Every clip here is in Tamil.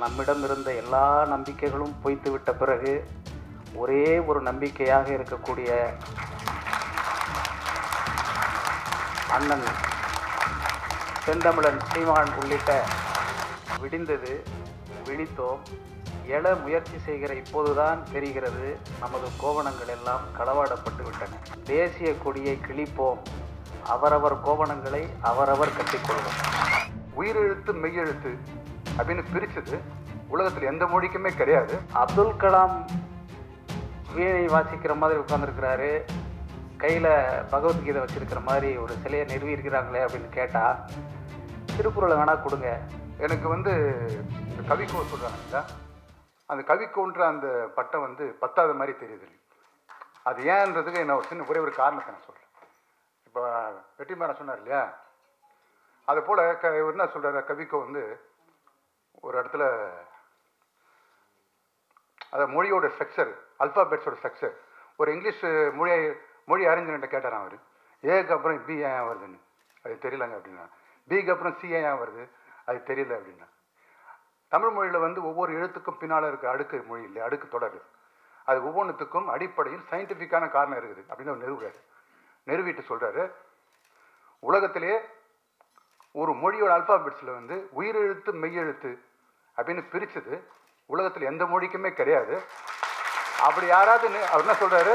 நம்மிடம் இருந்த எல்லா நம்பிக்கைகளும் பொய்த்துவிட்ட பிறகு ஒரே ஒரு நம்பிக்கையாக இருக்கக்கூடிய அண்ணன் செந்தமிழன் சீமான் உள்ளிட்ட விடிந்தது, விழித்தோம், எழ முயற்சி செய்கிற இப்போதுதான் தெரிகிறது நமது கோவணங்கள் எல்லாம் களவாடப்பட்டு விட்டன. தேசிய கொடியை கிழிப்போம், அவரவர் கோவணங்களை அவரவர் கட்டிக்கொள்வோம். உயிரெழுத்து மெய்யெழுத்து அப்படின்னு பிரிச்சது உலகத்தில் எந்த மொழிக்குமே கிடையாது. அப்துல் கலாம் வீணை வாசிக்கிற மாதிரி உட்காந்துருக்கிறாரு, கையில் பகவத்கீதை வச்சிருக்கிற மாதிரி ஒரு சிலையை நிறுவியிருக்கிறாங்களே அப்படின்னு கேட்டால், திருக்குறளை வேணால் கொடுங்க. எனக்கு கவிக்கோ சொல்கிறாங்க, அந்த கவிக்கோன்ற அந்த பட்டம் பத்தாத மாதிரி தெரியுது. அது ஏன்றதுக்கு என்ன ஒரு சின்ன ஒரே ஒரு காரணத்தை நான் சொல்கிறேன். இப்போ வெற்றிமாறன் சொன்னார் இல்லையா, அதை போல் என்ன சொல்கிறார், கவிக்கோ ஒரு இடத்துல அதை மொழியோட ஸ்ட்ரக்சர், அல்ஃபாபெட்ஸோட ஸ்ட்ரக்சர் ஒரு இங்கிலீஷ் மொழி அறிஞர்கிட்ட கேட்டார். அவர் ஏக்கு அப்புறம் பி ஏன் வருதுன்னு அது தெரியலங்க அப்படின்னா, பிக்கு அப்புறம் சி ஏன் வருது அது தெரியல அப்படின்னா. தமிழ் மொழியில் ஒவ்வொரு எழுத்துக்கும் பின்னால் இருக்க அடுக்கு மொழி இல்லை, அடுக்கு தொடர். அது ஒவ்வொன்றுத்துக்கும் அடிப்படையில் சயின்டிஃபிக்கான காரணம் இருக்குது அப்படின்னு அவர் நிறுவுறாரு. நிறுவிட்டு சொல்கிறாரு, உலகத்திலே ஒரு மொழியோட அல்ஃபாபெட்ஸில் உயிரெழுத்து மெய்யெழுத்து அப்படின்னு பிரித்தது உலகத்தில் எந்த மொழிக்குமே கிடையாது. அப்படி யாராவது அவர் என்ன சொல்கிறாரு,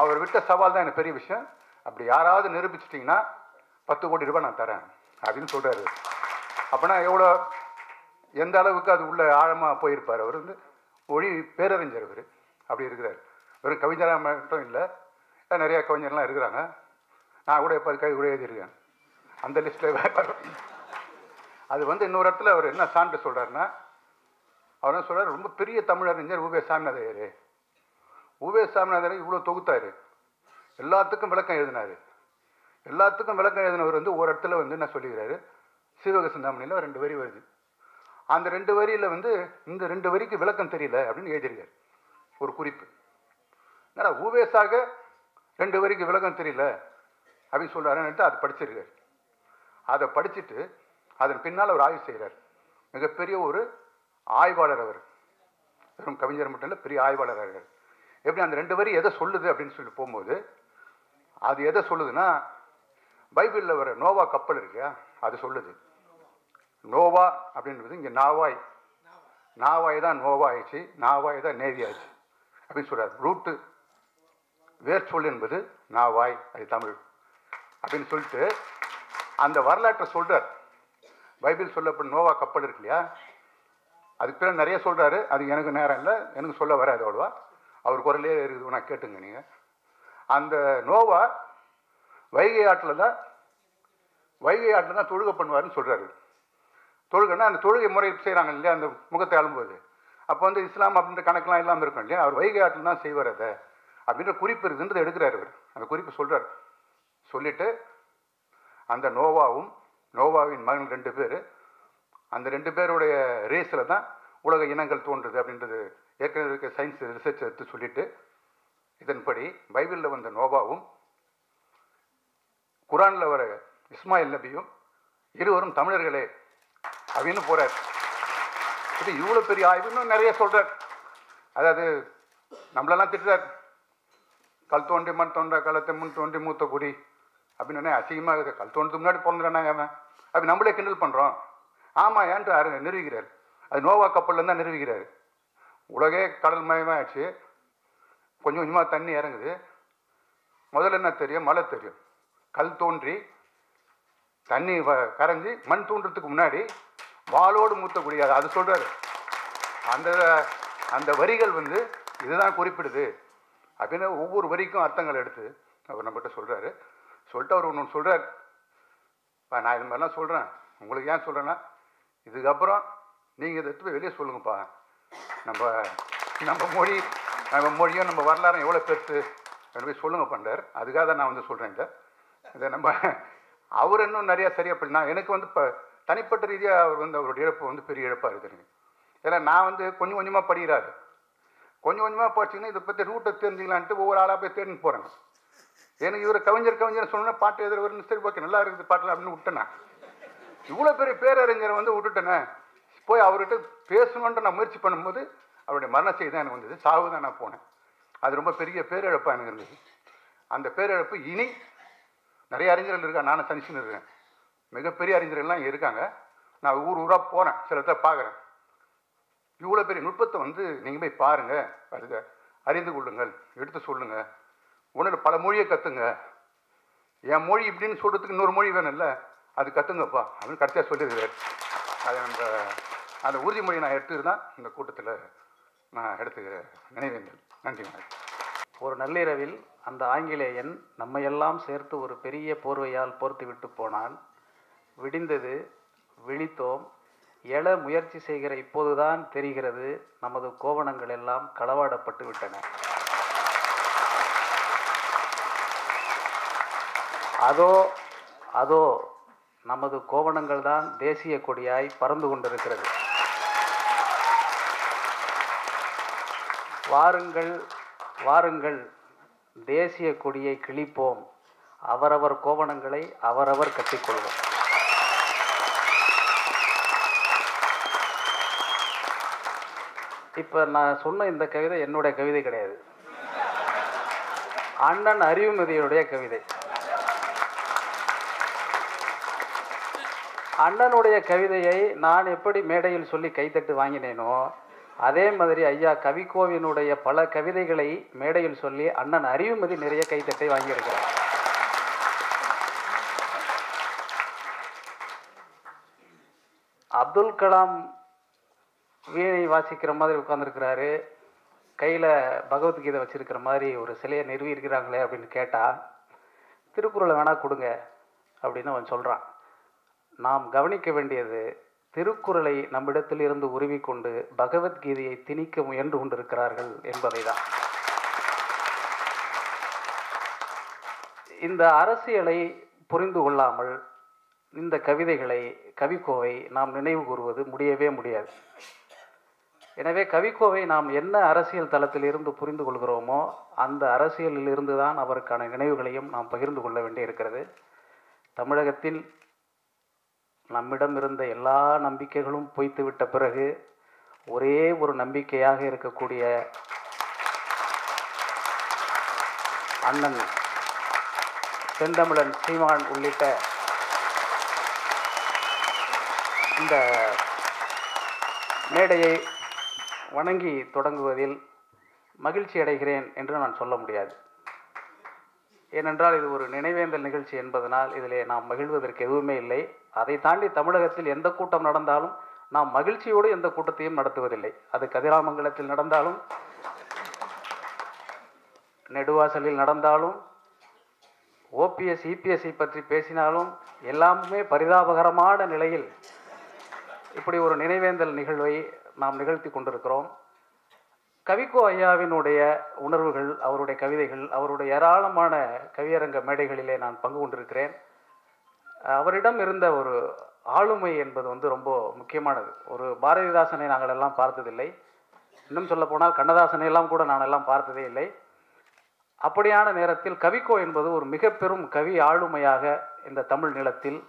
அவர் விட்ட சவால் தான் எனக்கு பெரிய விஷயம், அப்படி யாராவது நிரூபிச்சிட்டிங்கன்னா 10 கோடி ரூபாய் நான் தரேன் அப்படின்னு சொல்கிறாரு. அப்போனா எந்த அளவுக்கு அது உள்ள ஆழமாக போயிருப்பார். அவர் மொழி பேரறிஞர். அவர் அப்படி இருக்கிறார். வெறும் கவிஞராக மட்டும் இல்லை, நிறையா கவிஞர்லாம் இருக்கிறாங்க. நான் கூட எப்போ கவி கூட எழுதியிருக்கேன் அந்த லிஸ்ட்டில். அது இன்னொரு இடத்துல அவர் என்ன சான்று சொல்கிறாருன்னா, அவர் என்ன சொல்கிறார், ரொம்ப பெரிய தமிழறிஞர் உவே சாமிநாதையர். உவே சாமிநாதையர் இவ்வளோ தொகுத்தார், எல்லாத்துக்கும் விளக்கம் எழுதினார். எல்லாத்துக்கும் விளக்கம் எழுதினவர் ஒரு இடத்துல என்ன சொல்லிக்கிறாரு, சீவக சிந்தாமணியில் 2 வரி வருது. அந்த 2 வரியில் இந்த 2 வரிக்கு விளக்கம் தெரியல அப்படின்னு எழுதியிருக்கார் ஒரு குறிப்பு. ஏன்னா ஊவேசாக 2 வரிக்கு விளக்கம் தெரியல அப்படின்னு சொல்கிறாருன்ட்டு அது படிச்சிருக்கார். அதை படிச்சுட்டு அதன் பின்னால் அவர் ஆய்வு செய்கிறார். மிகப்பெரிய ஒரு ஆய்வாளர் அவர், வெறும் கவிஞர் மட்டும் இல்லை, பெரிய ஆய்வாளர் அவர். எப்படி அந்த 2 வரி எதை சொல்லுது அப்படின்னு சொல்லி போகும்போது, அது எதை சொல்லுதுன்னா, பைபிளில் வர நோவா கப்பல் இருக்கியா அது சொல்லுது. நோவா அப்படின்றது இங்கே நாவாய், நாவாய் தான் நோவா ஆயிடுச்சு, நாவாய் தான் நேவி ஆயிடுச்சு அப்படின்னு சொல்கிறார். ரூட்டு வேர்ச்சொல் என்பது நாவாய், அது தமிழ் அப்படின்னு சொல்லிட்டு அந்த வரலாற்றை சொல்கிறார். பைபிள் சொல்லப்படும் நோவா கப்பல் இருக்கு இல்லையா, அதுக்கு பிறகு நிறைய சொல்கிறாரு. அது எனக்கு நேரம் இல்லை, எனக்கு சொல்ல வராது அவ்வளோவா. அவர் குரலே இருக்குது, நான் கேட்டுங்க நீங்கள். அந்த நோவா வைகை ஆற்றில் தான் தொழுகை பண்ணுவார்னு சொல்கிறாரு. தொழுகைன்னா அந்த தொழுகை முறை செய்கிறாங்க இல்லையா, அந்த முகத்தை அழும்போது. அப்போ இஸ்லாம் அப்படின்ற கணக்கெலாம் இல்லாமல் இருக்கும் இல்லையா, அவர் வைகை ஆற்றில் தான் செய்வார் அதை அப்படின்ற குறிப்பு இருக்குன்றது எடுக்கிறார் அவர். அந்த குறிப்பு சொல்கிறார். சொல்லிவிட்டு அந்த நோவாவும் நோவாவின் மகன் 2 பேர், அந்த 2 பேருடைய ரேஸில் தான் உலக இனங்கள் தோன்றுது அப்படின்றது ஏற்கனவே இருக்க சயின்ஸ் ரிசர்ச் எடுத்து சொல்லிவிட்டு, இதன்படி பைபிளில் வந்த நோவாவும் குரானில் வர இஸ்மாயில் நபியும் இருவரும் தமிழர்களே அப்படின்னு போகிறார். இது இவ்வளோ பெரிய ஆய்வு. இன்னும் நிறைய சொல்கிறார். அதாவது நம்மளெல்லாம் திட்டுறார், கல் தோன்றி மண் தோன்றா காலத்தை முன் தோன்றி மூத்த குடி அப்படின்னு அசிங்கமாக இருக்குது. கல் தோன்றதுக்கு முன்னாடி பிறந்துடானா அவன் அப்படி நம்மளே கிண்டல் பண்ணுறோம். ஆமாம் ஏன்ட்டு நிரூபிக்கிறார். அது நோவா கப்பலில் தான் நிரூபிக்கிறார். உலகே கடல் மயமாகிடுச்சு, கொஞ்சம் கொஞ்சமாக தண்ணி இறங்குது. முதல்ல என்ன தெரியும், மழை தெரியும். கல் தோன்றி தண்ணி கரைஞ்சி மண் தோன்றதுக்கு முன்னாடி வாளோடு மூத்த குடியாது அது சொல்கிறார். அந்த வரிகள் இதுதான் குறிப்பிடுது அப்படின்னு ஒவ்வொரு வரிக்கும் அர்த்தங்கள் எடுத்து அவர் நம்மகிட்ட சொல்கிறாரு. சொல்லிட்டு அவர் ஒன்று சொல்கிறார், நான் இது மாதிரிலாம் சொல்கிறேன், உங்களுக்கு ஏன் சொல்கிறேன்னா, இதுக்கப்புறம் நீங்கள் இதை எடுத்து போய் வெளியே சொல்லுங்கப்பா, நம்ம மொழியும் நம்ம வரலாறும் எவ்வளோ பெருசு போய் சொல்லுங்க பண்ணுறார். அதுக்காக தான் நான் சொல்கிறேன். இதை அவர் இன்னும் நிறையா சரியாக பண்ணி நான் எனக்கு இப்போ தனிப்பட்ட ரீதியாக அவர் அவருடைய இழப்பு பெரிய இழப்பாக இருக்குதுங்க. ஏன்னா நான் கொஞ்சம் கொஞ்சமாக படிக்கிறாரு, கொஞ்சம் கொஞ்சமாக படிச்சிங்கன்னா இதை பற்றி ரூட்டை தெரிஞ்சுக்கலான்ட்டு ஒவ்வொரு ஆளாக போய் தேடின்னு போகிறேங்க. எனக்கு இவர் கவிஞர் சொன்னா பாட்டு எழுதுறவர்னு சரி ஓகே நல்லா இருக்குது பாட்டில் அப்படின்னு விட்டேன். இவ்வளோ பெரிய பேரறிஞரை விட்டுட்டேனே, போய் அவர்கிட்ட பேசணுன்ற நான் முயற்சி பண்ணும்போது அவருடைய மரண செய்தி தான் எனக்கு வந்தது. சாவு தான் நான் போனேன். அது ரொம்ப பெரிய பேரிழப்பாக எனக்கு இருந்தது. அந்த பேரிழப்பு இனி நிறைய அறிஞர்கள் இருக்காங்க, நானும் தனிச்சுன்னு இருக்கேன், மிகப்பெரிய அறிஞர்கள்லாம் இருக்காங்க. நான் ஊர் ஊராக போகிறேன், சிலத்தை பார்க்குறேன். இவ்வளோ பெரிய நுட்பத்தை வந்து நீங்கள் போய் பாருங்கள், அதுக்கு அறிந்து கொள்ளுங்கள், எடுத்து சொல்லுங்கள், ஒன்றில் பல மொழியை கற்றுங்க. என் மொழி இப்படின்னு சொல்கிறதுக்கு இன்னொரு மொழி வேணும்ல, அது கற்றுங்கப்பா அப்படின்னு கடைசியாக சொல்லியிருக்காரு. அது அந்த உறுதிமொழி நான் எடுத்துட்டு தான் இந்த கூட்டத்தில் நான் எடுத்துக்கிற நினைவேந்தல். நன்றி. ஒரு நள்ளிரவில் அந்த ஆங்கிலேயன் நம்மையெல்லாம் சேர்த்து ஒரு பெரிய போர்வையால் போர்த்து விட்டு போனால், விடிந்தது, விழித்தோம், எழ முயற்சி செய்கிற இப்போதுதான் தெரிகிறது நமது கோவணங்கள் எல்லாம் களவாடப்பட்டு விட்டன. அதோ அதோ நமது கோவணங்கள் தான் தேசிய கொடியாய் பறந்து கொண்டிருக்கிறது. வாருங்கள் வாருங்கள், தேசிய கொடியை கிழிப்போம், அவரவர் கோவணங்களை அவரவர் கட்டிக்கொள்வோம். இப்போ நான் சொன்ன இந்த கவிதை என்னுடைய கவிதை கிடையாது, அண்ணன் அறிவுமதியுடைய கவிதை. அண்ணனுடைய கவிதையை நான் எப்படி மேடையில் சொல்லி கைத்தட்டு வாங்கினேனோ, அதே மாதிரி ஐயா கவிக்கோவினுடைய பல கவிதைகளை மேடையில் சொல்லி அண்ணன் அறிவுமதி நிறைய கைத்தட்டை வாங்கியிருக்கிறார். அப்துல் கலாம் வீணை வாசிக்கிற மாதிரி உட்காந்துருக்கிறாரு, கையில் பகவத்கீதை வச்சிருக்கிற மாதிரி ஒரு சிலையை நிறுவி இருக்கிறாங்களே அப்படின்னு கேட்டால், திருக்குறளை வேணா கொடுங்க அப்படின்னு அவன் சொல்கிறான். நாம் கவனிக்க வேண்டியது, திருக்குறளை நம்மிடத்தில் இருந்து உருவிக்கொண்டு பகவத்கீதையை திணிக்க முயன்று கொண்டிருக்கிறார்கள் என்பதை தான். இந்த அரசியலை புரிந்து கொள்ளாமல் இந்த கவிதைகளை, கவிக்கோவை நாம் நினைவு கூறுவது முடியவே முடியாது. எனவே கவிக்கோவை நாம் என்ன அரசியல் தளத்தில் இருந்து புரிந்து கொள்கிறோமோ அந்த அரசியலில் இருந்து தான் அவருக்கான நினைவுகளையும் நாம் பகிர்ந்து கொள்ள வேண்டி இருக்கிறது. தமிழகத்தில் நம்மிடம் இருந்த எல்லா நம்பிக்கைகளும் பொய்த்துவிட்ட பிறகு ஒரே ஒரு நம்பிக்கையாக இருக்கக்கூடிய அண்ணன் செந்தமிழன் சீமான் உள்ளிட்ட இந்த மேடையை வணங்கி தொடங்குவதில் மகிழ்ச்சி அடைகிறேன் என்று நான் சொல்ல முடியாது. ஏனென்றால் இது ஒரு நினைவேந்தல் நிகழ்ச்சி என்பதனால் இதிலே நாம் மகிழ்வதற்கு எதுவுமே இல்லை. அதை தாண்டி தமிழகத்தில் எந்த கூட்டம் நடந்தாலும் நாம் மகிழ்ச்சியோடு எந்த கூட்டத்தையும் நடத்துவதில்லை. அது கதிராமங்கலத்தில் நடந்தாலும், நெடுவாசலில் நடந்தாலும், ஓபிஎஸ் இபிஎஸ்ஐ பற்றி பேசினாலும் எல்லாமே பரிதாபகரமான நிலையில் இப்படி ஒரு நினைவேந்தல் நிகழ்வை நாம் நிகழ்த்தி கொண்டிருக்கிறோம். கவிக்கோ ஐயாவினுடைய உணர்வுகள், அவருடைய கவிதைகள், அவருடைய ஏராளமான கவியரங்க மேடைகளிலே நான் பங்கு கொண்டிருக்கிறேன். அவரிடம் இருந்த ஒரு ஆளுமை என்பது ரொம்ப முக்கியமானது. ஒரு பாரதிதாசனை நாங்கள் எல்லாம் பார்த்ததில்லை, இன்னும் சொல்ல போனால் கண்ணதாசனை எல்லாம் கூட நான் எல்லாம் பார்த்ததே இல்லை. அப்படியான நேரத்தில் கவிக்கோ என்பது ஒரு மிக பெரும் கவி ஆளுமையாக இந்த தமிழ் நிலத்தில்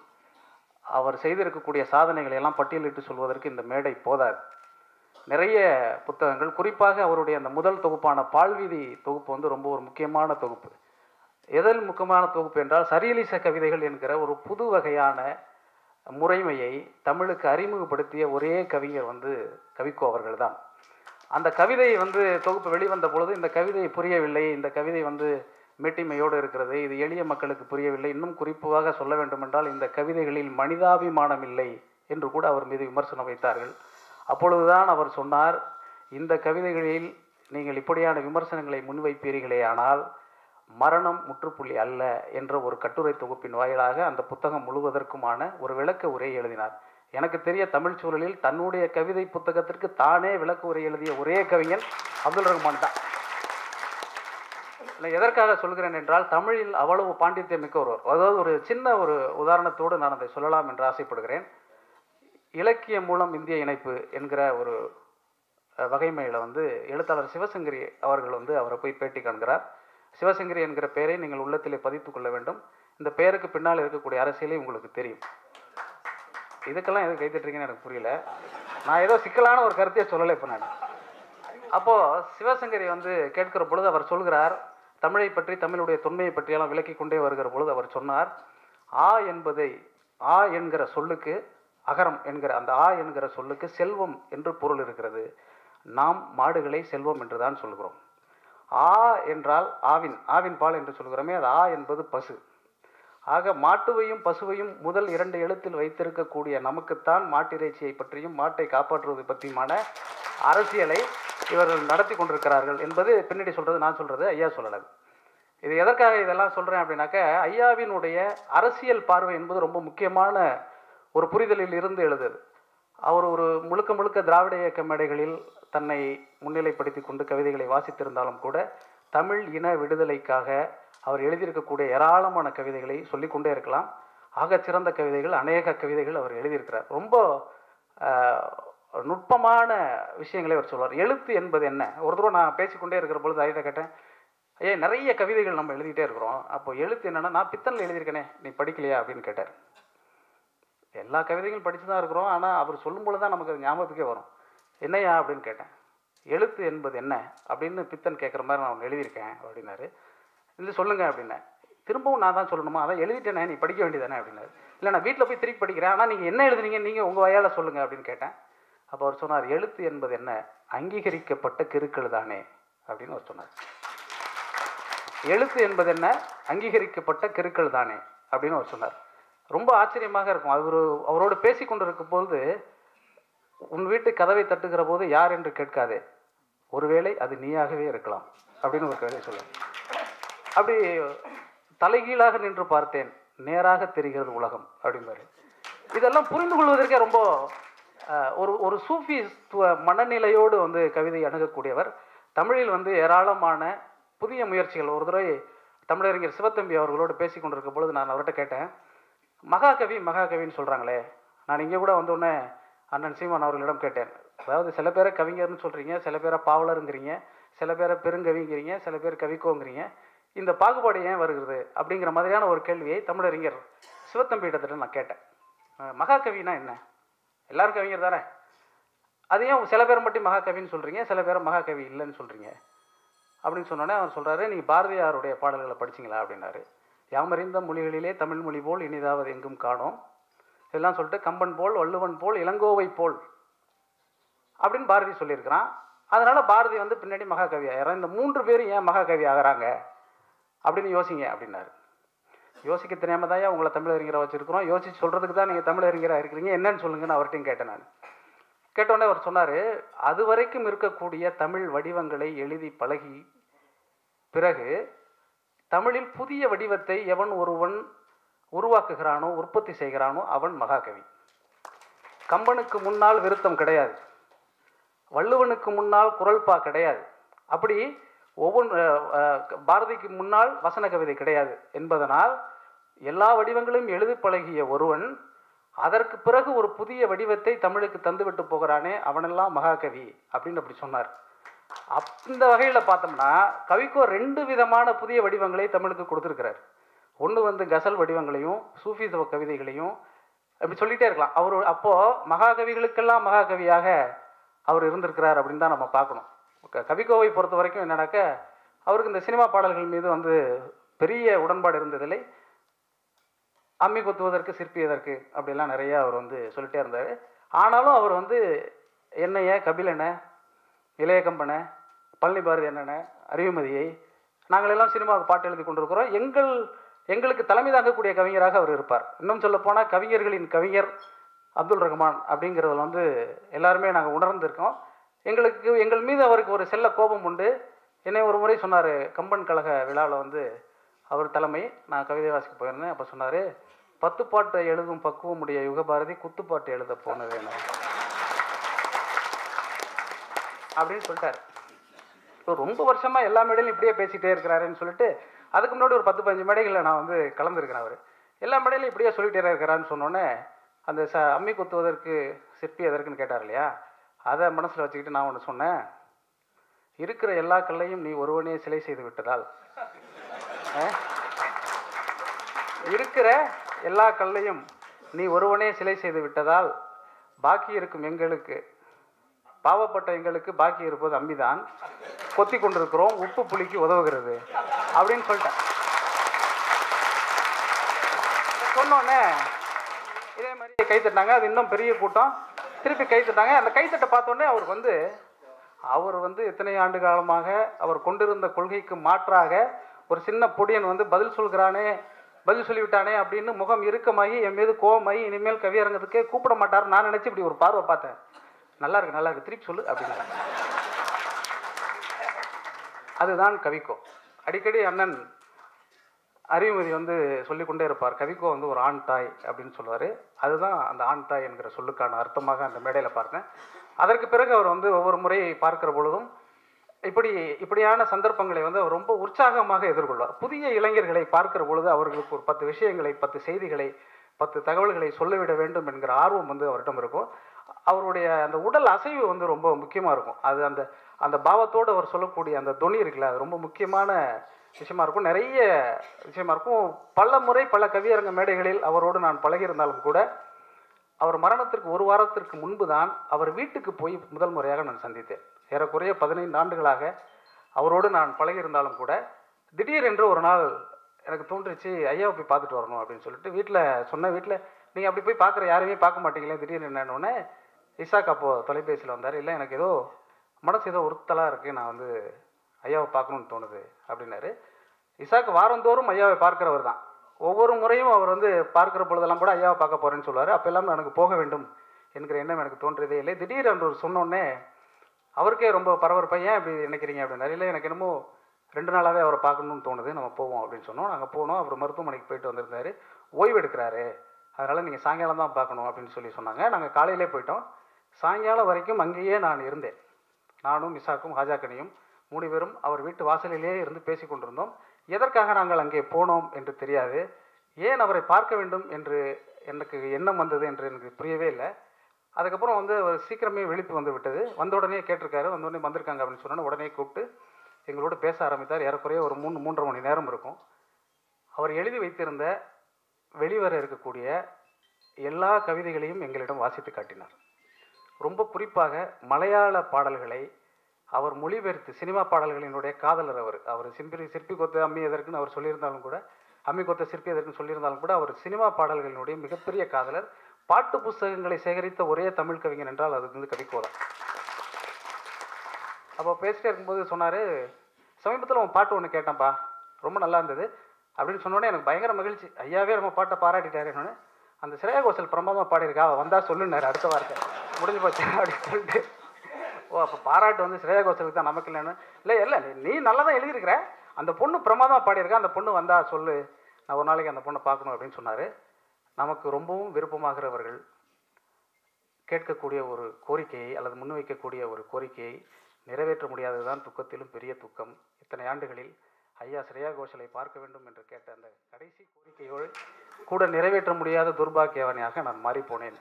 அவர் செய்திருக்கக்கூடிய சாதனைகளை எல்லாம் பட்டியலிட்டு சொல்வதற்கு இந்த மேடை போதாது. நிறைய புத்தகங்கள், குறிப்பாக அவருடைய அந்த முதல் தொகுப்பான பால்வீதி தொகுப்பு ரொம்ப ஒரு முக்கியமான தொகுப்பு. எதில் முக்கியமான தொகுப்பு என்றால், சரியலிச கவிதைகள் என்கிற ஒரு புது வகையான முறைமையை தமிழுக்கு அறிமுகப்படுத்திய ஒரே கவிஞர் கவிக்கோ அவர்கள் தான். அந்த கவிதை தொகுப்பு வெளிவந்த பொழுது இந்த கவிதை புரியவில்லை, இந்த கவிதை மேட்டிமையோடு இருக்கிறது, இது எளிய மக்களுக்கு புரியவில்லை, இன்னும் குறிப்பாக சொல்ல வேண்டுமென்றால் இந்த கவிதைகளில் மனிதாபிமானம் இல்லை என்று கூட அவர் மீது விமர்சனம் வைத்தார்கள். அப்பொழுதுதான் அவர் சொன்னார், இந்த கவிதைகளில் நீங்கள் இப்படியான விமர்சனங்களை முன்வைப்பீர்களே ஆனால் மரணம் முற்றுப்புள்ளி அல்ல என்ற ஒரு கட்டுரை தொகுப்பின் வாயிலாக அந்த புத்தகம் முழுவதற்குமான ஒரு விளக்க உரை எழுதினார். எனக்கு தெரிய தமிழ் சூழலில் தன்னுடைய கவிதை புத்தகத்திற்கு தானே விளக்க உரை எழுதிய ஒரே கவிஞன் அப்துல் ரஹ்மான் தான். எதற்காக சொல்கிறேன் என்றால், தமிழில் அவ்வளவு பாண்டித்யம் மிக்க ஒருவர். அதாவது ஒரு சின்ன ஒரு உதாரணத்தோடு நான் அதை சொல்லலாம் என்று ஆசைப்படுகிறேன். இலக்கியம் மூலம் இந்திய இணைப்பு என்கிற ஒரு வகைமையில் எழுத்தாளர் சிவசங்கரி அவர்கள் அவரை போய் பேட்டி காண்கிறார். சிவசங்கரி என்கிற பெயரை நீங்கள் உள்ளத்திலே பதித்து கொள்ள வேண்டும். இந்த பெயருக்கு பின்னால் இருக்கக்கூடிய அரசியலை உங்களுக்கு தெரியும். இதுக்கெல்லாம் எதுவும் கைத்தட்டுறீங்கன்னு எனக்கு புரியல. நான் ஏதோ சிக்கலான ஒரு கருத்தையே சொல்லலை இப்போ நான். அப்போது சிவசங்கரி வந்து கேட்கிற பொழுது அவர் சொல்கிறார், தமிழை பற்றி தமிழுடைய தொன்மையை பற்றியெல்லாம் விளக்கி கொண்டே வருகிற பொழுது அவர் சொன்னார், ஆ என்பதை ஆ என்கிற சொல்லுக்கு அகரம் என்கிற அந்த ஆ என்கிற சொல்லுக்கு செல்வம் என்று பொருள் இருக்கிறது. நாம் மாடுகளை செல்வம் என்று தான் சொல்கிறோம். ஆ என்றால் ஆவின் பால் என்று சொல்கிறோமே, அது ஆ என்பது பசு. ஆக மாட்டுவையும் பசுவையும் முதல் 2 எழுத்தில் வைத்திருக்கக்கூடிய நமக்குத்தான் மாட்டிறைச்சியை பற்றியும் மாட்டை காப்பாற்றுவது பற்றியுமான அரசியலை இவர்கள் நடத்தி கொண்டிருக்கிறார்கள் என்பது பின்னாடி சொல்கிறது, நான் சொல்கிறது, ஐயா சொல்லலை. இது எதற்காக இதெல்லாம் சொல்கிறேன் அப்படின்னாக்க, ஐயாவினுடைய அரசியல் பார்வை என்பது ரொம்ப முக்கியமான ஒரு புரிதலில் இருந்து எழுதுது. அவர் ஒரு முழுக்க திராவிட இயக்க மேடைகளில் தன்னை முன்னிலைப்படுத்தி கொண்டு கவிதைகளை வாசித்திருந்தாலும் கூட, தமிழ் இன விடுதலைக்காக அவர் எழுதியிருக்கக்கூடிய ஏராளமான கவிதைகளை சொல்லிக்கொண்டே இருக்கலாம். ஆகச்சிறந்த கவிதைகள், அநேக கவிதைகள் அவர் எழுதியிருக்கிறார். ரொம்ப நுட்பமான விஷயங்களை அவர் சொல்வார். எழுத்து என்பது என்ன? ஒரு தடவை நான் பேசிக்கொண்டே இருக்கிற பொழுது ஐயா கேட்டேன், ஐயா நிறைய கவிதைகள் நம்ம எழுதிட்டே இருக்கிறோம், அப்போ எழுத்து என்னென்னா, நான் பித்தனில் எழுதியிருக்கேனே, நீ படிக்கலையா அப்படின்னு கேட்டார். எல்லா கவிதைகளும் படித்து தான் இருக்கிறோம், ஆனால் அவர் சொல்லும் பொழுது தான் நமக்கு அது ஞாபகத்துக்கே வரும். என்னையா அப்படின்னு கேட்டேன். எழுத்து என்பது என்ன அப்படின்னு பித்தன் கேட்குற மாதிரி நான் எழுதியிருக்கேன் அப்படின்னாரு. இல்லை சொல்லுங்கள் அப்படின்னேன். திரும்பவும் நான் தான் சொல்லணுமா? அதான் எழுதிட்டேனே, நீ படிக்க வேண்டியதானே அப்படின்னாரு. இல்லை நான் வீட்டில் போய் திருப்பி படிக்கிறேன், ஆனால் நீங்கள் என்ன எழுதுனீங்க, நீங்கள் உங்கள் வாயால் சொல்லுங்கள் அப்படின்னு கேட்டேன். அப்போ அவர் சொன்னார், எழுத்து என்பது என்ன, அங்கீகரிக்கப்பட்ட கிறுக்கள் தானே அப்படின்னு அவர் சொன்னார். எழுத்து என்பது என்ன, அங்கீகரிக்கப்பட்ட கிறுக்கள் தானே அப்படின்னு அவர் சொன்னார். ரொம்ப ஆச்சரியமாக இருக்கும். அவரோடு பேசி கொண்டிருக்கும் பொழுது, உன் வீட்டு கதவை தட்டுகிற போது யார் என்று கேட்காதே, ஒருவேளை அது நீயாகவே இருக்கலாம் அப்படின்னு ஒரு கவிதை சொல்ல. அப்படி தலைகீழாக நின்று பார்த்தேன், நேராக தெரிகிறது உலகம் அப்படிம்பாரு. இதெல்லாம் புரிந்து கொள்வதற்கே ரொம்ப ஒரு சூஃபித்துவ மனநிலையோடு வந்து கவிதை அணுகக்கூடியவர். தமிழில் வந்து ஏராளமான புதிய முயற்சிகள். ஒரு தடவை தமிழறிஞர் சிவத்தம்பி அவர்களோடு பேசி கொண்டிருக்கும் பொழுது நான் அவர்கிட்ட கேட்டேன், மகாகவின்னு சொல்கிறாங்களே, நான் இங்கே கூட வந்தோடனே அண்ணன் சீமான் அவர்களிடம் கேட்டேன், அதாவது சில பேரை கவிஞர்னு சொல்கிறீங்க, சில பேரை பாவலருங்கிறீங்க, சில பேரை பெருங்கவிங்கிறீங்க, சில பேர் கவிக்கோங்கிறீங்க, இந்த பாகுபாடு ஏன் வருகிறது அப்படிங்கிற மாதிரியான ஒரு கேள்வியை தமிழறிஞர் சிவத்தம்பி இடத்துல நான் கேட்டேன். மகாகவினா என்ன? எல்லாரும் கவிஞர் தானே, அது ஏன் சில பேர் மட்டும் மகாகவின்னு சொல்கிறீங்க, சில பேரை மகாகவி இல்லைன்னு சொல்கிறீங்க அப்படின்னு சொன்னோன்னே அவர் சொல்கிறாரு, நீங்கள் பாரதியாருடைய பாடல்களை படிச்சிங்களா அப்படின்னாரு. யாமறிந்த மொழிகளிலே தமிழ் மொழி போல் இனிதாவது எங்கும் காணோம், இதெல்லாம் சொல்லிட்டு கம்பன் போல், வள்ளுவன் போல், இளங்கோவை போல் அப்படின்னு பாரதி சொல்லியிருக்கிறான். அதனால் பாரதி வந்து பின்னாடி மகாகவி ஆகிறான். இந்த 3 பேரும் ஏன் மகாகவி ஆகிறாங்க அப்படின்னு யோசிங்க அப்படின்னாரு. யோசிக்க தெரியாமல் தான் உங்களை தமிழறிஞராக வச்சுருக்கிறோம், யோசிச்சு சொல்கிறதுக்கு தான் நீங்கள் தமிழறிஞராக இருக்கிறீங்க, என்னன்னு சொல்லுங்கன்னு அவர்கிட்டையும் கேட்டேன். நான் கேட்டோடனே அவர் சொன்னார், அது வரைக்கும் இருக்கக்கூடிய தமிழ் வடிவங்களை எழுதி பழகி பிறகு தமிழில் புதிய வடிவத்தை எவன் ஒருவன் உருவாக்குகிறானோ, உற்பத்தி செய்கிறானோ, அவன் மகாகவி. கம்பனுக்கு முன்னால் விருத்தம் கிடையாது, வள்ளுவனுக்கு முன்னால் குரல்பா கிடையாது, அப்படி பாரதிக்கு முன்னால் வசன கவிதை கிடையாது என்பதனால் எல்லா வடிவங்களையும் எழுதி பழகிய ஒருவன் அதற்கு பிறகு ஒரு புதிய வடிவத்தை தமிழுக்கு தந்துவிட்டு போகிறானே, அவனெல்லாம் மகாகவி அப்படின்னு அப்படி சொன்னார். அந்த வகையில் பார்த்தோம்னா கவிக்கோ 2 விதமான புதிய வடிவங்களை தமிழுக்கு கொடுத்துருக்கிறார். ஒன்று வந்து கசல் வடிவங்களையும் சூஃபிச கவிதைகளையும் அப்படி சொல்லிகிட்டே இருக்கலாம். அவர் அப்போது மகாகவிகளுக்கெல்லாம் மகாகவியாக அவர் இருந்திருக்கிறார் அப்படின்னு தான் நம்ம பார்க்கணும். கவிக்கோவை பொறுத்த வரைக்கும் என்னன்னாக்க, அவருக்கு இந்த சினிமா பாடல்கள் மீது வந்து பெரிய உடன்பாடு இருந்ததில்லை. அம்மி குத்துவதற்கு சிற்பி எதற்கு அப்படிலாம் நிறையா அவர் வந்து சொல்லிட்டே இருந்தார். ஆனாலும் அவர் வந்து என்னைய கபிலனை, இளையகம்பனை, பழனி பாரதி அண்ணனை, அறிவுமதியை, நாங்களெல்லாம் சினிமாவுக்கு பாட்டு எழுதி கொண்டிருக்கிறோம், எங்களுக்கு தலைமை தாங்கக்கூடிய கவிஞராக அவர் இருப்பார். இன்னும் சொல்லப்போனால் கவிஞர்களின் கவிஞர் அப்துல் ரஹ்மான் அப்படிங்கிறதுல வந்து எல்லாருமே நாங்கள் உணர்ந்திருக்கோம். எங்கள் மீது அவருக்கு ஒரு செல்ல கோபம் உண்டு. என்னை ஒரு முறை சொன்னார், கம்பன் கழக விழாவில் வந்து அவர் தலைமை, நான் கவிதை வாசிக்க போயிருந்தேன். அப்போ சொன்னார், 10 பாட்டு எழுதும் பக்குவம் உடைய யுகபாரதி குத்துப்பாட்டு எழுத போனது என்ன அப்படின்னு சொல்லிட்டார். இப்போ ரொம்ப வருஷமாக எல்லா மேடையிலும் இப்படியே பேசிகிட்டே இருக்கிறாருன்னு சொல்லிட்டு, அதுக்கு முன்னாடி ஒரு 10-15 மேடைகளில் நான் வந்து கலந்துருக்கிறேன். அவர் எல்லா மேடையிலும் இப்படியே சொல்லிகிட்டே இருக்கிறான்னு சொன்னோன்னே, அந்த அம்மி குத்துவதற்கு சிற்பி எதற்குன்னு கேட்டார் இல்லையா, அதை மனசில் வச்சுக்கிட்டு நான் ஒன்று சொன்னேன், இருக்கிற எல்லா கல்லையும் நீ ஒருவனே சிலை செய்து விட்டதால், இருக்கிற எல்லா கல்லையும் நீ ஒருவனே சிலை செய்து விட்டதால் பாக்கி இருக்கும் எங்களுக்கு, பாவப்பட்ட எங்களுக்கு பாக்கி இருப்பது அம்பிதான், கொத்தி கொண்டிருக்கிறோம், உப்பு புளிக்கு உதவுகிறது அப்படின்னு சொல்லிட்டேன். சொன்னோடனே இதே மாதிரி கை தட்டினாங்க. அது இன்னும் பெரிய கூட்டம், திருப்பி கை தட்டாங்க. அந்த கைத்தட்டை பார்த்தோன்னே அவர் வந்து எத்தனை ஆண்டு காலமாக அவர் கொண்டிருந்த கொள்கைக்கு மாற்றாக ஒரு சின்ன பொடியன் வந்து பதில் சொல்லிவிட்டானே அப்படின்னு முகம் இறுக்கமாகி என் மீது கோவமாகி இனிமேல் கவியரங்கத்துக்கே கூப்பிட மாட்டார் நான் நினச்சி இப்படி ஒரு பார்வை பார்த்தேன். நல்லா இருக்கு திருப்பி சொல்லு அப்படின்னு. அதுதான் கவிக்கோ. அடிக்கடி அண்ணன் அறிவுமதி வந்து சொல்லிக்கொண்டே இருப்பார், கவிக்கோ வந்து ஒரு ஆண் தாய் அப்படின்னு சொல்லுவார். அதுதான் அந்த ஆண் தாய் என்கிற சொல்லுக்கான அர்த்தமாக அந்த மேடையில் பார்த்தேன். அதற்கு பிறகு அவர் வந்து ஒவ்வொரு முறை பார்க்கிற பொழுதும் இப்படியான சந்தர்ப்பங்களை வந்து அவர் ரொம்ப உற்சாகமாக எதிர்கொள்வார். புதிய இளைஞர்களை பார்க்கிற பொழுது அவர்களுக்கு ஒரு 10 விஷயங்களை, 10 செய்திகளை, 10 தகவல்களை சொல்லிவிட வேண்டும் என்கிற ஆர்வம் வந்து அவரிடம் இருக்கும். அவருடைய அந்த உடல் அசைவு வந்து ரொம்ப முக்கியமாக இருக்கும். அது அந்த அந்த பாவத்தோடு அவர் சொல்லக்கூடிய அந்த தொனி இருக்குல்ல, அது ரொம்ப முக்கியமான விஷயமா இருக்கும். நிறைய விஷயமா இருக்கும். பல முறை பல கவியரங்க மேடைகளில் அவரோடு நான் பழகியிருந்தாலும் கூட அவர் மரணத்திற்கு 1 வாரத்திற்கு முன்பு தான் அவர் வீட்டுக்கு போய் முதல் முறையாக நான் சந்தித்தேன். ஏறக்குறைய 15 ஆண்டுகளாக அவரோடு நான் பழகியிருந்தாலும் கூட திடீரென்று ஒரு நாள் எனக்கு தோன்றுச்சு, ஐயாவை போய் பார்த்துட்டு வரணும் அப்படின்னு சொல்லிட்டு வீட்டில் நீங்கள் அப்படி போய் பார்க்குற யாரையுமே பார்க்க மாட்டீங்களே, திடீர்னு என்னன்னொன்னே இசாக் அப்போது தொலைபேசியில் வந்தார். இல்லை எனக்கு ஏதோ மனசு ஏதோ உறுத்தலாக இருக்குது, நான் வந்து ஐயாவை பார்க்கணுன்னு தோணுது அப்படின்னாரு. இசாக் வாரந்தோறும் ஐயாவை பார்க்குறவர் தான். ஒவ்வொரு முறையும் அவர் வந்து பார்க்குற பொழுதெல்லாம் கூட ஐயாவை பார்க்க போகிறேன்னு சொல்லுவார். அப்போ எல்லாம் எனக்கு போக வேண்டும் என்கிற எண்ணம் எனக்கு தோன்றதே இல்லை. திடீரென்று சொன்னோடனே அவருக்கே ரொம்ப பரபரப்பாக, ஏன் இப்படி நினைக்கிறீங்க அப்படின்னாரு. இல்லை எனக்கு என்னமோ 2 நாளாகவே அவரை பார்க்கணுன்னு தோணுது, நம்ம போவோம் அப்படின்னு சொன்னோம். நாங்கள் போனோம். அவர் மருத்துவமனைக்கு போயிட்டு வந்திருந்தார், ஓய்வு எடுக்கிறாரு, அதனால் நீங்கள் சாயங்காலம் தான் பார்க்கணும் அப்படின்னு சொன்னாங்க. நாங்கள் காலையிலே போயிட்டோம். சாயங்காலம் வரைக்கும் அங்கேயே நான் இருந்தேன். நானும் இசாக்கும் ஹாஜாக்கனியும் 3 பேரும் அவர் வீட்டு வாசலிலே இருந்து பேசி கொண்டிருந்தோம். எதற்காக நாங்கள் அங்கே போனோம் என்று தெரியாது. ஏன் அவரை பார்க்க வேண்டும் என்று எனக்கு எண்ணம் வந்தது என்று எனக்கு புரியவே இல்லை. அதுக்கப்புறம் வந்து அவர் சீக்கிரமே விழிப்பு வந்து விட்டது. வந்த உடனே கேட்டிருக்காரு, வந்தோடனே வந்திருக்காங்க அப்படின்னு சொன்னோன்னே உடனே கூப்பிட்டு எங்களோட பேச ஆரம்பித்தார். ஏறக்குறைய ஒரு 3-3.5 மணி நேரம் இருக்கும். அவர் எழுதி வைத்திருந்த வெளிவர இருக்கக்கூடிய எல்லா கவிதைகளையும் எங்களிடம் வாசித்து காட்டினார். ரொம்ப குறிப்பாக மலையாள பாடல்களை அவர் மொழிபெயர்த்து, சினிமா பாடல்களினுடைய காதலர் அவர் சிற்பி கொத்த அம்மி எதற்குன்னு அவர் சொல்லியிருந்தாலும் கூட, அம்மி கொத்த சிற்பி எதற்குன்னு சொல்லியிருந்தாலும் கூட, அவர் சினிமா பாடல்களினுடைய மிகப்பெரிய காதலர். பாட்டு புஸ்தகங்களை சேகரித்த ஒரே தமிழ் கவிஞன் என்றால் அது வந்து கவிக்கோ தான். அப்போ பேசிட்டே இருக்கும்போது சொன்னார், சமீபத்தில் உன் பாட்டு ஒன்று கேட்டேன்ப்பா, ரொம்ப நல்லா இருந்தது அப்படின்னு சொன்னோடனே எனக்கு பயங்கர மகிழ்ச்சி. ஐயாவே நம்ம பாட்டை பாராட்டிட்டாருன்னு. அந்த ஸ்ரேயா கோஷல் பிரமாதமாக பாடியிருக்கா, வந்தால் சொல்லுன்னாரு அடுத்த வார்த்தை. முடிஞ்சு போச்சு அப்படின்னு சொல்லிட்டு, ஓ அப்போ பாராட்டு வந்து ஸ்ரேயா கோஷலுக்கு தான், நமக்கு இல்லைன்னு. இல்லை நீ நல்லா தான் எழுதியிருக்கிற, அந்த பொண்ணு பிரமாதமாக பாடியிருக்கா, அந்த பொண்ணு வந்தால் சொல்லு, நான் ஒரு நாளைக்கு அந்த பொண்ணை பார்க்கணும் அப்படின்னு சொன்னார். நமக்கு ரொம்பவும் விருப்பமாகிறவர்கள் கேட்கக்கூடிய ஒரு கோரிக்கையை அல்லது முன்வைக்கக்கூடிய ஒரு கோரிக்கையை நிறைவேற்ற முடியாதது தான் துக்கத்திலும் பெரிய துக்கம். இத்தனை ஆண்டுகளில் ஐயா ஸ்ரேயா கோஷலை பார்க்க வேண்டும் என்று கேட்ட அந்த கடைசி கோரிக்கையோடு கூட நிறைவேற்ற முடியாத துர்பாக்கியவனியாக நான் மாறிப்போனேன்.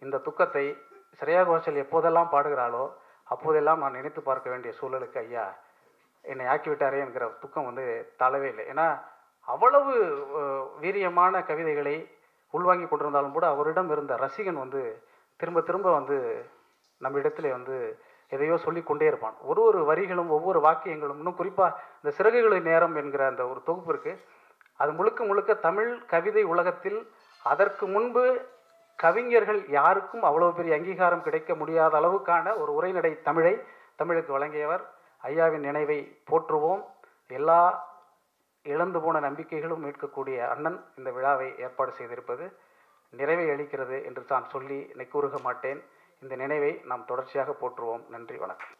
இந்த துக்கத்தை ஸ்ரேயா கோஷல் எப்போதெல்லாம் பாடுகிறாளோ அப்போதெல்லாம் நான் நினைத்து பார்க்க வேண்டிய சூழலுக்கு ஐயா என்னை ஆக்கிவிட்டாரே என்கிற துக்கம் வந்து தாழவே இல்லை. ஏன்னா அவ்வளவு வீரியமான கவிதைகளை உள்வாங்கி கொண்டிருந்தாலும் கூட அவரிடம் இருந்த ரசிகன் வந்து திரும்ப திரும்ப வந்து நம்ம இடத்துல வந்து எதையோ சொல்லி கொண்டே இருப்பான். ஒரு வரிகளும் ஒவ்வொரு வாக்கியங்களும், இன்னும் குறிப்பாக இந்த சிறகுகளின் நேரம் என்கிற அந்த ஒரு தொகுப்பு இருக்குது. அது முழுக்க முழுக்க தமிழ் கவிதை உலகத்தில் அதற்கு முன்பு கவிஞர்கள் யாருக்கும் அவ்வளோ பெரிய அங்கீகாரம் கிடைக்க முடியாத அளவுக்கான ஒரு உரைநடை தமிழுக்கு வழங்கியவர். ஐயாவின் நினைவை போற்றுவோம். எல்லா இழந்து போன நம்பிக்கைகளும் மீட்கக்கூடிய அண்ணன் இந்த விழாவை ஏற்பாடு செய்திருப்பது நிறைவை அளிக்கிறது என்று நான் சொல்லி கூறுக மாட்டேன். இந்த நினைவை நாம் தொடர்ச்சியாக போற்றுவோம். நன்றி, வணக்கம்.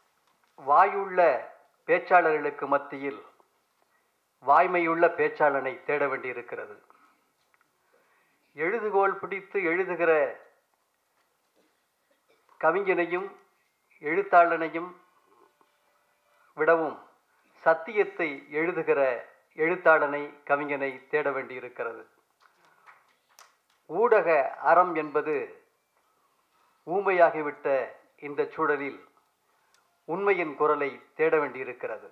வாயுள்ள பேச்சாளர்களுக்கு மத்தியில் வாய்மையுள்ள பேச்சாளனை தேட வேண்டியிருக்கிறது. எழுதுகோல் பிடித்து எழுதுகிற கவிஞனையும் எழுத்தாளனையும் விடவும் சத்தியத்தை எழுதுகிற எழுத்தாளனை, கவிஞனை தேட வேண்டியிருக்கிறது. ஊடக அறம் என்பது ஊமையாகிவிட்ட இந்த சூழலில் உண்மையின் குரலை தேட வேண்டியிருக்கிறது.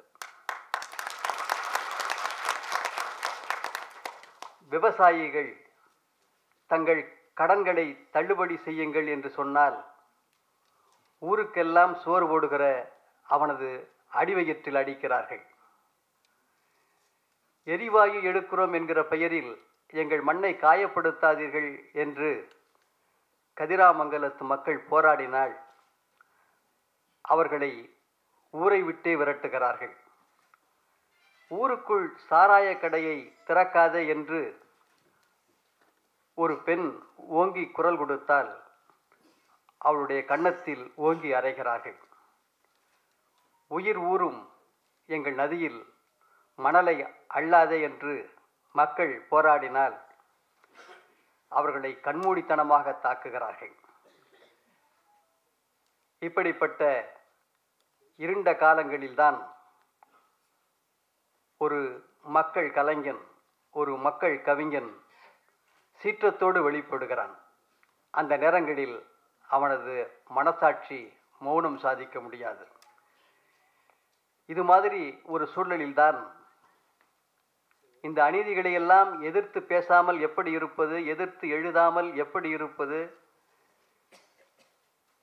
விவசாயிகள் தங்கள் கடன்களை தள்ளுபடி செய்யுங்கள் என்று சொன்னால் ஊருக்கெல்லாம் சோறு போடுகிற அவனது அடிவயிற்றில் அடிக்கிறார்கள். எரிவாயு எடுக்கிறோம் என்கிற பெயரில் எங்கள் மண்ணை காயப்படுத்தாதீர்கள் என்று கதிராமங்கலத்து மக்கள் போராடினால் அவர்களை ஊரை விட்டே விரட்டுகிறார்கள். ஊருக்குள் சாராய கடையை திறக்காதே என்று ஒரு பெண் ஓங்கி குரல் கொடுத்தால் அவளுடைய கன்னத்தில் ஓங்கி அறைகிறார்கள். உயிர் ஊறும் எங்கள் நதியில் மணலை அள்ளாதே என்று மக்கள் போராடினால் அவர்களை கண்மூடித்தனமாக தாக்குகிறார்கள். இப்படிப்பட்ட இருண்ட காலங்களில்தான் ஒரு மக்கள் கலைஞன், ஒரு மக்கள் கவிஞன் சீற்றத்தோடு வெளிப்படுகிறான். அந்த நேரங்களில் அவனது மனசாட்சி மௌனம் சாதிக்க முடியாது. இது மாதிரி ஒரு சூழலில்தான் இந்த அநீதிகளை எல்லாம் எதிர்த்து பேசாமல் எப்படி இருப்பது, எதிர்த்து எழுதாமல் எப்படி இருப்பது,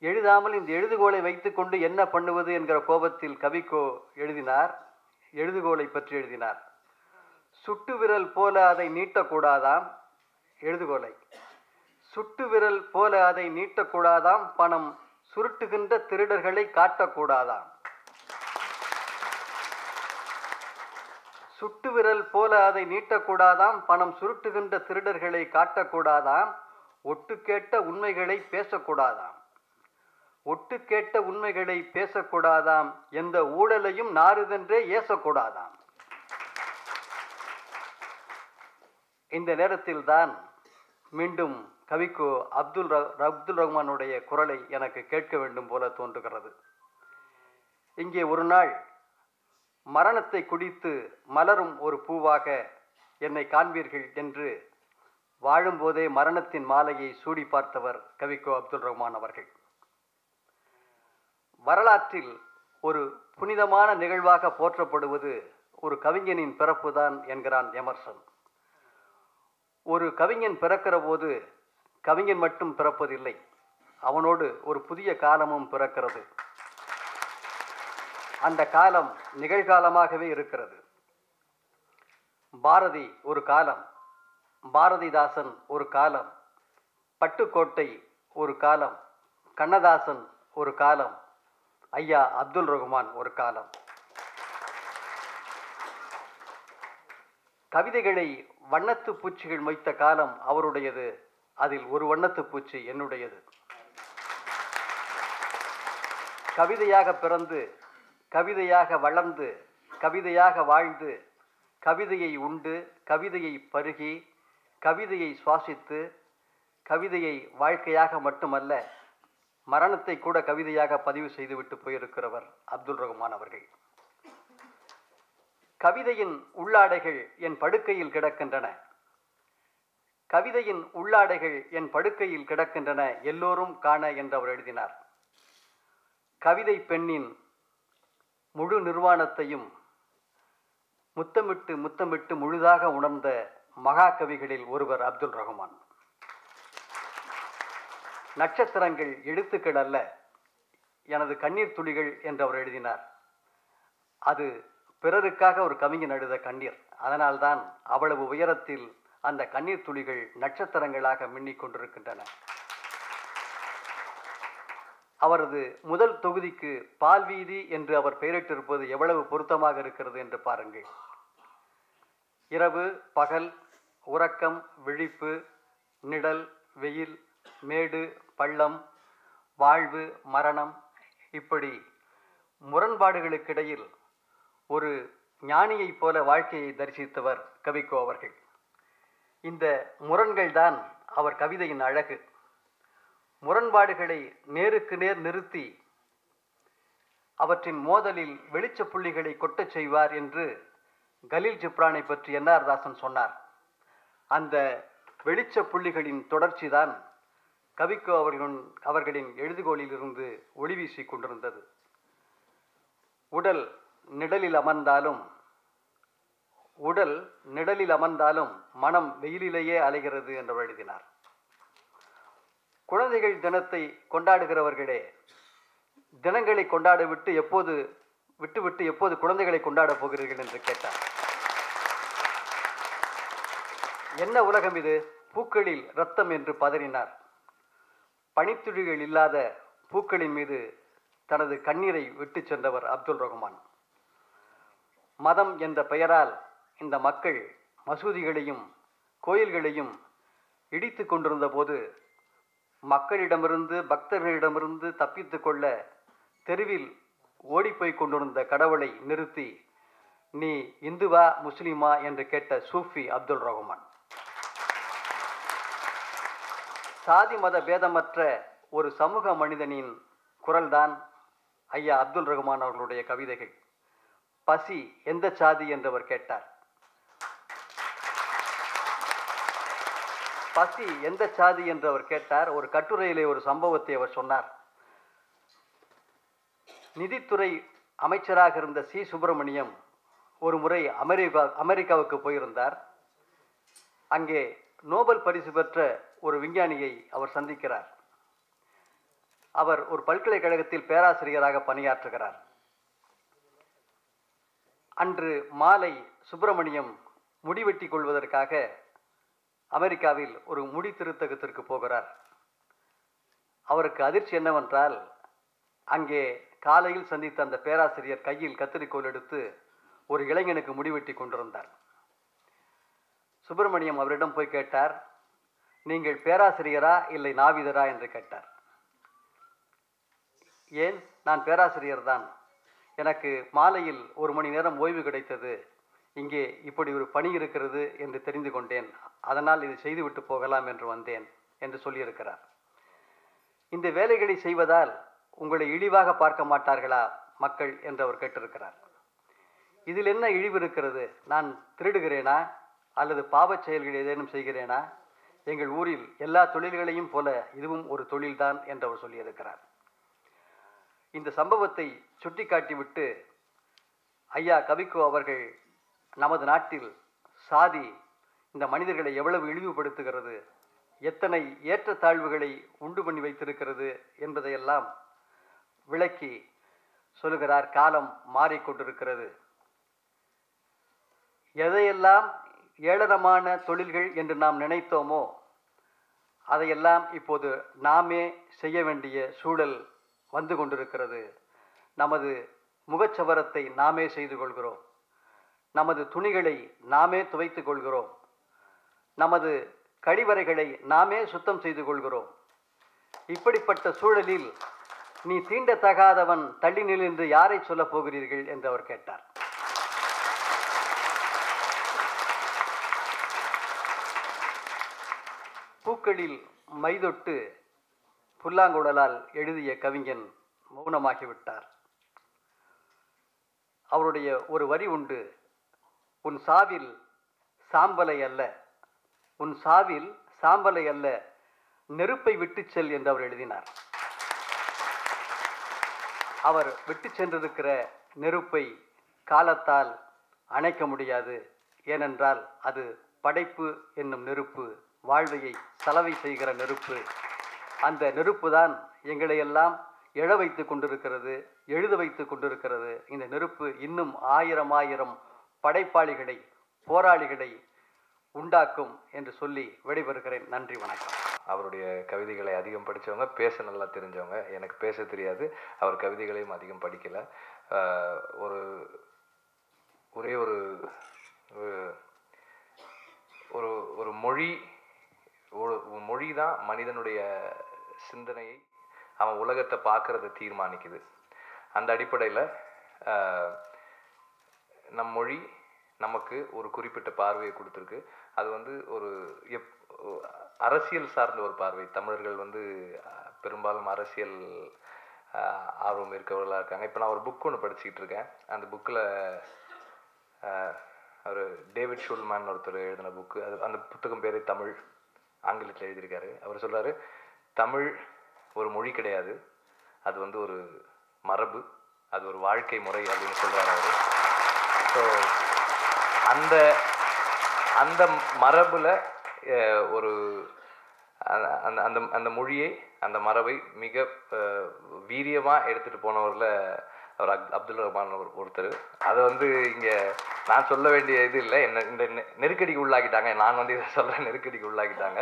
எழுதாமல் இந்த எழுதுகோலை வைத்துக்கொண்டு என்ன பண்ணுவது என்கிற கோபத்தில் கவிக்கோ எழுதினார். எழுதுகோலை பற்றி எழுதினார். சுட்டு விரல் போல அதை நீட்டக்கூடாதாம். எழுதுகோலை சுட்டு விரல் போல அதை நீட்டக்கூடாதாம், பணம் சுருட்டுகின்ற திருடர்களை காட்டக்கூடாதாம். சுட்டு விரல் போல அதை நீட்டக்கூடாதாம், பணம் சுருட்டுகின்ற திருடர்களை காட்டக்கூடாதாம், ஒட்டு கேட்ட உண்மைகளை பேசக்கூடாதாம். ஒட்டு கேட்ட உண்மைகளை பேசக்கூடாதாம், எந்த ஊழலையும் நாறுதென்றே ஏசக்கூடாதாம். இந்த நேரத்தில் தான் மீண்டும் கவிக்கோ அப்துல் ரஹ்மானுடைய குரலை எனக்கு கேட்க வேண்டும் போல தோன்றுகிறது. இங்கே ஒரு நாள் மரணத்தை குடித்து மலரும் ஒரு பூவாக என்னை காண்பீர்கள் என்று வாழும்போதே மரணத்தின் மாலையை சூடி பார்த்தவர் கவிக்கோ அப்துல் ரஹ்மான் அவர்கள். வரலாற்றில் ஒரு புனிதமான நிகழ்வாக போற்றப்படுவது ஒரு கவிஞனின் பிறப்புதான் என்கிறான் எமர்சன். ஒரு கவிஞன் பிறக்கிற போது கவிஞன் மட்டும் பிறப்பதில்லை, அவனோடு ஒரு புதிய காலமும் பிறக்கிறது. அந்த காலம் நிகழ்காலமாகவே இருக்கிறது. பாரதி ஒரு காலம், பாரதிதாசன் ஒரு காலம், பட்டுக்கோட்டை ஒரு காலம், கண்ணதாசன் ஒரு காலம், ஐயா அப்துல் ரஹ்மான் ஒரு காலம். கவிதைகளை வண்ணத்து பூச்சிகள் மொய்த்த காலம் அவருடையது, அதில் ஒரு வண்ணத்து பூச்சி என்னுடையது. கவிதையாக பிறந்து, கவிதையாக வளர்ந்து, கவிதையாக வாழ்ந்து, கவிதையை உண்டு, கவிதையை பருகி, கவிதையை சுவாசித்து, கவிதையை வாழ்க்கையாக மட்டுமல்ல மரணத்தை கூட கவிதையாக பதிவு செய்துவிட்டு போயிருக்கிறவர் அப்துல் ரஹ்மான் அவர்கள். கவிதையின் உள்ளாடைகள் என் படுக்கையில் கிடக்கின்றன, கவிதையின் உள்ளாடைகள் என் படுக்கையில் கிடக்கின்றன, எல்லோரும் காண என்று அவர் எழுதினார். கவிதை பெண்ணின் முழு நிர்வாணத்தையும் முத்தமிட்டு முத்தமிட்டு முழுதாக உணர்ந்த மகாகவிகளில் ஒருவர் அப்துல் ரஹ்மான். நட்சத்திரங்கள் எழுத்துக்கள் அல்ல, எனது கண்ணீர் துளிகள் என்று அவர் எழுதினார். அது பிறருக்காக ஒரு கவிஞன் எழுத கண்ணீர். அதனால்தான் அவ்வளவு உயரத்தில் அந்த கண்ணீர் துளிகள் நட்சத்திரங்களாக மின்னிக் கொண்டிருக்கின்றன. அவரது முதல் தொகுதிக்கு பால்வீதி என்று அவர் பெயரிட்டிருப்பது எவ்வளவு பொருத்தமாக இருக்கிறது என்று பாருங்கள். இரவு, பகல், உறக்கம், விழிப்பு, நிழல், வெயில், மேடு, பள்ளம், வாழ்வு, மரணம், இப்படி முரண்பாடுகளுக்கிடையில் ஒரு ஞானியைப் போல வாழ்க்கையை தரிசித்தவர் கவிக்கோ அவர்கள். இந்த முரண்கள் தான் அவர் கவிதையின் அழகு. முரண்பாடுகளை நேருக்கு நேர் நிறுத்தி அவற்றின் மோதலில் வெளிச்ச புள்ளிகளை கொட்டச் செய்வார் என்று கலீல் ஜிப்ரானை பற்றி என்ஆர் தாசன் சொன்னார். அந்த வெளிச்ச புள்ளிகளின் தொடர்ச்சி தான் கவிக்கோ அவர்களின் எழுதுகோலில் இருந்து ஒளி வீசி கொண்டிருந்தது. உடல் நிழலில் அமர்ந்தாலும் மனம் வெயிலிலேயே அலைகிறது என்று எழுதினார். குழந்தைகள் தினத்தை கொண்டாடுகிறவர்களே, தினங்களை கொண்டாட விட்டுவிட்டு எப்போது குழந்தைகளை கொண்டாட போகிறீர்கள் என்று கேட்டார். என்ன உலகம் இது? பூக்களில் இரத்தம் என்று பதறினார். பனித்துளிகள் இல்லாத பூக்களின் மீது தனது கண்ணீரை விட்டு சென்றவர் அப்துல் ரஹ்மான். மதம் என்ற பெயரால் இந்த மக்கள் மசூதிகளையும் கோயில்களையும் இடித்து கொண்டிருந்த போது மக்களிடமிருந்து, பக்தர்களிடமிருந்து தப்பித்து கொள்ள தெருவில் ஓடிப்போய் கொண்டிருந்த கடவுளை நிறுத்தி, நீ இந்துவா முஸ்லிமா என்று கேட்ட சூஃபி அப்துல் ரஹ்மான். சாதி மத பேதமற்ற ஒரு சமூக மனிதனின் குரல்தான் ஐயா அப்துல் ரஹ்மான் அவர்களுடைய கவிதைகள். பசி எந்த சாதி என்றவர் கேட்டார். பசி எந்த சாதி என்று அவர் கேட்டார். ஒரு கட்டுரையிலே ஒரு சம்பவத்தை அவர் சொன்னார். நிதித்துறை அமைச்சராக இருந்த சி சுப்பிரமணியம் ஒரு முறை அமெரிக்காவுக்கு போயிருந்தார். அங்கே நோபல் பரிசு பெற்ற ஒரு விஞ்ஞானியை அவர் சந்திக்கிறார். அவர் ஒரு பல்கலைக்கழகத்தில் பேராசிரியராக பணியாற்றுகிறார். அன்று மாலை சுப்பிரமணியம் முடிவெட்டி கொள்வதற்காக அமெரிக்காவில் ஒரு முடி திருத்தகத்திற்கு போகிறார். அவருக்கு அதிர்ச்சி என்னவென்றால், அங்கே காலையில் சந்தித்த அந்த பேராசிரியர் கையில் கத்தரிக்கோல் எடுத்து ஒரு இளைஞனுக்கு முடிவெட்டி கொண்டிருந்தார். சுப்பிரமணியம் அவரிடம் போய் கேட்டார், நீங்கள் பேராசிரியரா இல்லை நாவிதரா என்று கேட்டார். ஏன், நான் பேராசிரியர் தான், எனக்கு மாலையில் 1 மணி நேரம் ஓய்வு கிடைத்தது, இங்கே இப்படி ஒரு பணி இருக்கிறது என்று தெரிந்து கொண்டேன், அதனால் இது செய்துவிட்டு போகலாம் என்று வந்தேன் என்று சொல்லியிருக்கிறார். இந்த வேலைகளை செய்வதால் உங்களை இழிவாக பார்க்க மாட்டார்களா மக்கள் என்று அவர் கேட்டிருக்கிறார். இதில் என்ன இழிவு இருக்கிறது? நான் திருடுகிறேனா அல்லது பாவச் செயல்கள் ஏதேனும் செய்கிறேனா? எங்கள் ஊரில் எல்லா தொழில்களையும் போல இதுவும் ஒரு தொழில்தான் என்று அவர் சொல்லியிருக்கிறார். இந்த சம்பவத்தை சுட்டிக்காட்டிவிட்டு ஐயா கவிக்கோ அவர்கள், நமது நாட்டில் சாதி இந்த மனிதர்களை எவ்வளவு இழிவுபடுத்துகிறது, எத்தனை ஏற்றத்தாழ்வுகளை உண்டு பண்ணி வைத்திருக்கிறது என்பதையெல்லாம் விளக்கி சொல்லுகிறார். காலம் மாறிக்கொண்டிருக்கிறது. எதையெல்லாம் ஏளனமான தொழில்கள் என்று நாம் நினைத்தோமோ அதையெல்லாம் இப்போது நாமே செய்ய வேண்டிய சூழல் வந்து கொண்டிருக்கிறது. நமது முகச்சவரத்தை நாமே செய்து கொள்கிறோம், நமது துணிகளை நாமே துவைத்து கொள்கிறோம், நமது கழிவறைகளை நாமே சுத்தம் செய்து கொள்கிறோம். இப்படிப்பட்ட சூழலில் நீ தீண்டத்தகாதவன், தள்ளி நில் என்று யாரை சொல்லப் போகிறீர்கள் என்று அவர் கேட்டார். பூக்களில் மைதொட்டு புல்லாங்குழலால் எழுதிய கவிஞன் மௌனமாகிவிட்டார். அவருடைய ஒரு வரி உண்டு, உன் சாவில் சாம்பலை அல்ல, உன் சாவில் சாம்பலை அல்ல, நெருப்பை விட்டு செல் என்று அவர் எழுதினார். அவர் விட்டு சென்றிருக்கிற நெருப்பை காலத்தால் அணைக்க முடியாது. ஏனென்றால் அது படைப்பு என்னும் நெருப்பு, வாழ்வையை சலவை செய்கிற நெருப்பு. அந்த நெருப்பு தான் எங்களையெல்லாம் எழ வைத்து கொண்டிருக்கிறது, எழுத வைத்து கொண்டிருக்கிறது. இந்த நெருப்பு இன்னும் 1000 படைப்பாளிகளை, போராளிகளை உண்டாக்கும் என்று சொல்லி விடைபெறுகிறேன். நன்றி, வணக்கம். அவருடைய கவிதைகளை அதிகம் படித்தவங்க, பேச நல்லா தெரிஞ்சவங்க. எனக்கு பேச தெரியாது, அவர் கவிதைகளையும் அதிகம் படிக்கலை. ஒரே ஒரு மொழி தான் மனிதனுடைய சிந்தனையை, அவன் உலகத்தை பார்க்கறத தீர்மானிக்குது. அந்த அடிப்படையில் நம் மொழி நமக்கு ஒரு குறிப்பிட்ட பார்வையை கொடுத்துருக்கு. அது வந்து ஒரு அரசியல் சார்ந்த ஒரு பார்வை. தமிழர்கள் வந்து பெரும்பாலும் அரசியல் ஆர்வம் இருக்கவர்களாக இருக்காங்க. இப்போ நான் ஒரு புக் ஒன்று படிச்சுக்கிட்டு இருக்கேன். அந்த புக்கில் அவர் டேவிட் ஷுல்மேன் ஒருத்தர் எழுதின புக்கு, அது அந்த புத்தகம் பேர் தமிழ், ஆங்கிலத்தில் எழுதியிருக்காரு. அவர் சொல்கிறாரு, தமிழ் ஒரு மொழி கிடையாது, அது வந்து ஒரு மரபு, அது ஒரு வாழ்க்கை முறை அப்படின்னு சொல்கிறார் அவர். ஸோ அந்த மரபில் ஒரு அந்த அந்த அந்த மொழியை, அந்த மரபை மிக வீரியமாக எடுத்துகிட்டு போனவரில் அவர் அப்துல் ரஹ்மான் ஒருத்தர். அதை வந்து இங்கே நான் சொல்ல வேண்டிய இது இல்லை, என்ன இந்த நெருக்கடிக்கு உள்ளாக்கிட்டாங்க, நான் வந்து இதை சொல்கிற நெருக்கடிக்கு உள்ளாக்கிட்டாங்க.